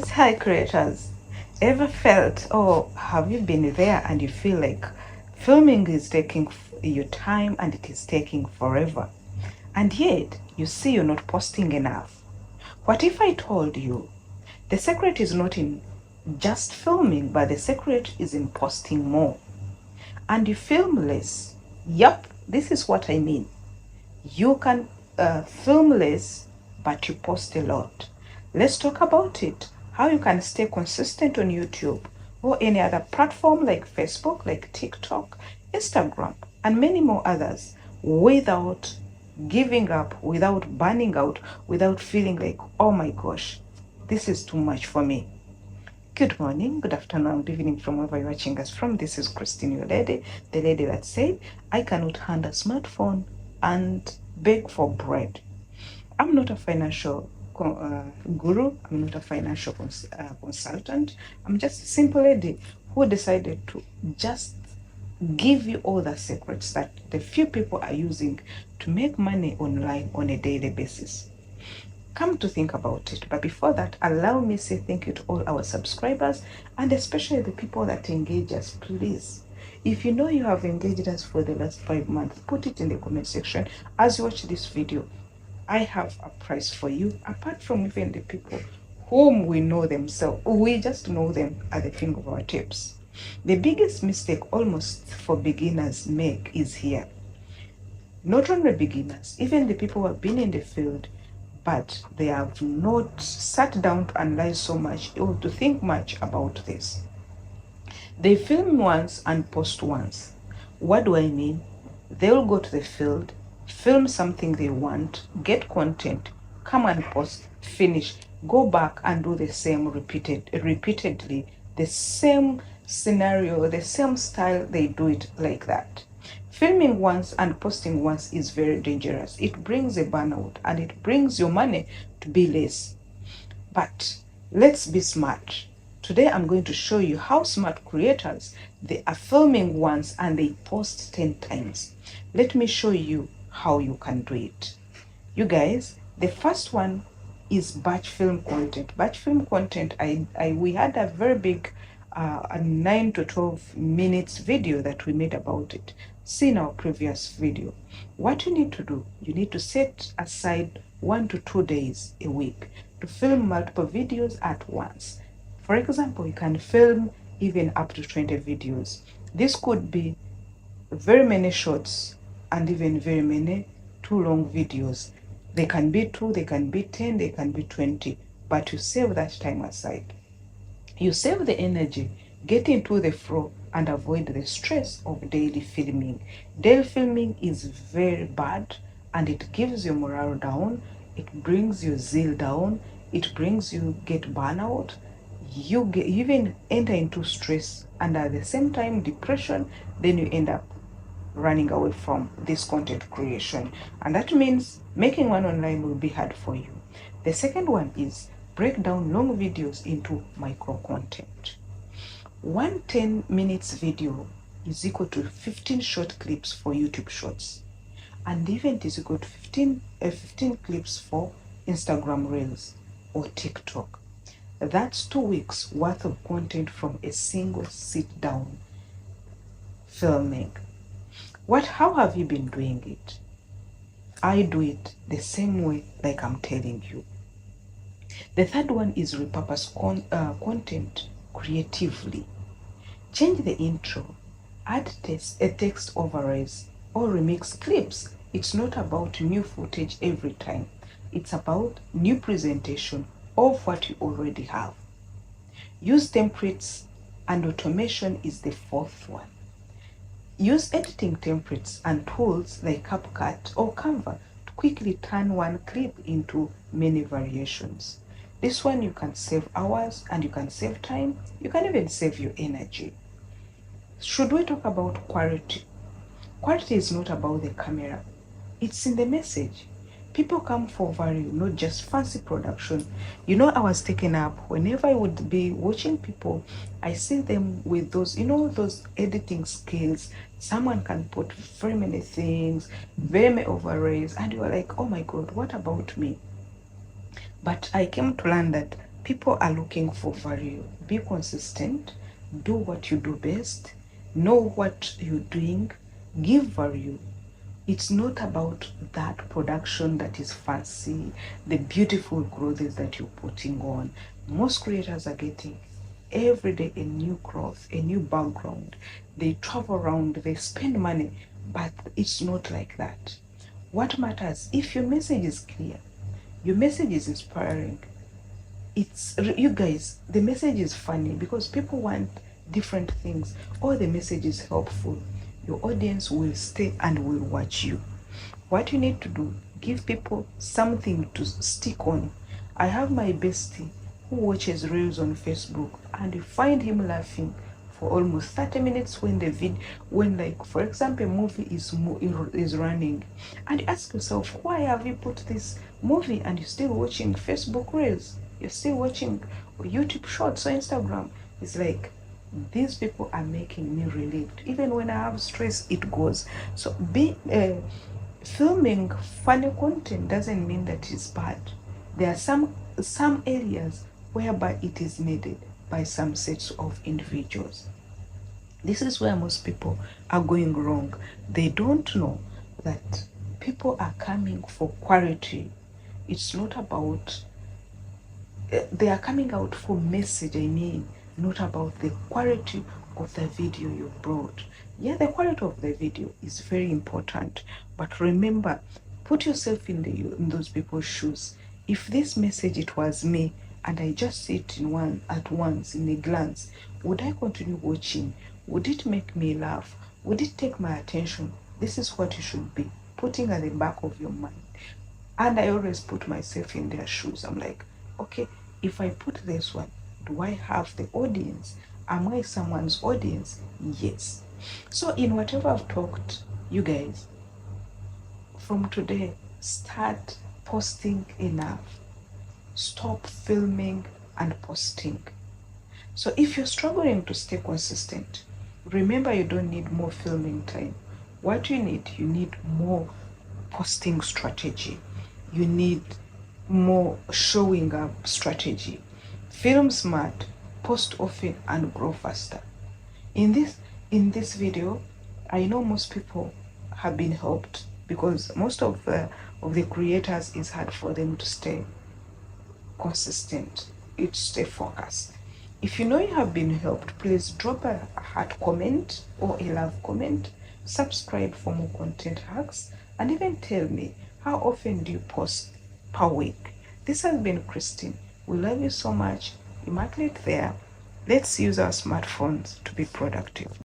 Yes, hi creators. Ever felt, or have you been there and you feel like filming is taking your time and it is taking forever? And yet, you see you're not posting enough. What if I told you the secret is not in just filming, but the secret is in posting more? And you film less. Yup, this is what I mean. You can film less, but you post a lot. Let's talk about it. How you can stay consistent on YouTube or any other platform like Facebook, like TikTok, Instagram, and many more others without giving up, without burning out, without feeling like, oh my gosh, this is too much for me. Good morning, good afternoon, good evening from wherever you're watching us from. This is Christine, your lady, the lady that said, I cannot hand a smartphone and beg for bread. I'm not a financial guru. I'm not a financial consultant. I'm just a simple lady who decided to just give you all the secrets that the few people are using to make money online on a daily basis. Come to think about it, but before that, allow me to say thank you to all our subscribers and especially the people that engage us. Please, if you know you have engaged us for the last 5 months, put it in the comment section as you watch this video. I have a prize for you, apart from even the people whom we know themselves. We just know them at the finger of our tips. The biggest mistake almost for beginners make is here. Not only beginners, even the people who have been in the field, but they have not sat down to analyze so much or to think much about this. They film once and post once. What do I mean? They'll go to the field, film something they want, get content, come and post, finish, go back and do the same repeatedly, the same scenario, the same style, they do it like that. Filming once and posting once is very dangerous. It brings a burnout and it brings your money to be less. But let's be smart. Today I'm going to show you how smart creators, they are filming once and they post 10 times. Let me show you how you can do it. You guys, the first one is batch film content. Batch film content, we had a very big a 9 to 12 minutes video that we made about it. See in our previous video. What you need to do, you need to set aside 1 to 2 days a week to film multiple videos at once. For example, you can film even up to 20 videos. This could be very many shorts and even very many too long videos. They can be 2, they can be 10, they can be 20, but you save that time aside. You save the energy, get into the flow, and avoid the stress of daily filming. Daily filming is very bad and it gives your morale down, it brings your zeal down, it brings you get burnout, you even enter into stress and at the same time depression, then you end up running away from this content creation. And that means making one online will be hard for you. The second one is break down long videos into micro content. One 10 minutes video is equal to 15 short clips for YouTube Shorts. And even it is equal to 15 clips for Instagram Reels or TikTok. That's 2 weeks worth of content from a single sit down filming. How have you been doing it? I do it the same way like I'm telling you. The third one is repurpose content creatively. Change the intro, add text overlays, or remix clips. It's not about new footage every time. It's about new presentation of what you already have. Use templates and automation is the fourth one. Use editing templates and tools like CapCut or Canva to quickly turn one clip into many variations. This one you can save hours and you can save time. You can even save your energy. Should we talk about quality? Quality is not about the camera. It's in the message. People come for value, not just fancy production. You know, I was taken up whenever I would be watching people, I see them with those, those editing skills. Someone can put very many things, very many overlays, and you are like, oh my God, what about me? But I came to learn that People are looking for value. Be consistent, do what you do best, know what you're doing, give value. It's not about that production that is fancy, the beautiful clothes that you're putting on. Most creators are getting every day a new cloth, a new background. They travel around, they spend money, but it's not like that. What matters, if your message is clear, your message is inspiring, it's you guys, the message is funny because people want different things, or the message is helpful, your audience will stay and will watch you. What you need to do, give people something to stick on. I have my bestie who watches reels on Facebook, and you find him laughing for almost 30 minutes when the when, like, for example, a movie is running, and you ask yourself, why have you put this movie and you're still watching Facebook reels, you're still watching YouTube shorts or Instagram? It's like, these people are making me relieved. Even when I have stress, it goes. So filming funny content doesn't mean that it's bad. There are some areas whereby it is needed by some sets of individuals. This is where most people are going wrong. They don't know that people are coming for quality. It's not about they are coming out for message, I mean, not about the quality of the video you brought. Yeah, the quality of the video is very important, but remember, put yourself in those people's shoes. If this message, it was me, and I just see it at once in a glance, would I continue watching? Would it make me laugh? Would it take my attention? This is what you should be putting at the back of your mind. And I always put myself in their shoes. I'm like, okay, if I put this one, do I have the audience? Am I someone's audience? Yes. So in whatever I've talked, you guys, from today, start posting enough. Stop filming and posting. So if you're struggling to stay consistent, remember, you don't need more filming time. What you need more posting strategy. You need more showing up strategy. Film smart, post often, and grow faster. In this video, I know most people have been helped, because most of the creators, it's hard for them to stay consistent, it's stay focused. If you know you have been helped, please drop a heart comment or a love comment, subscribe for more content hacks, and even tell me, how often do you post per week? This has been Christine. We love you so much. Immaculate there. Let's use our smartphones to be productive.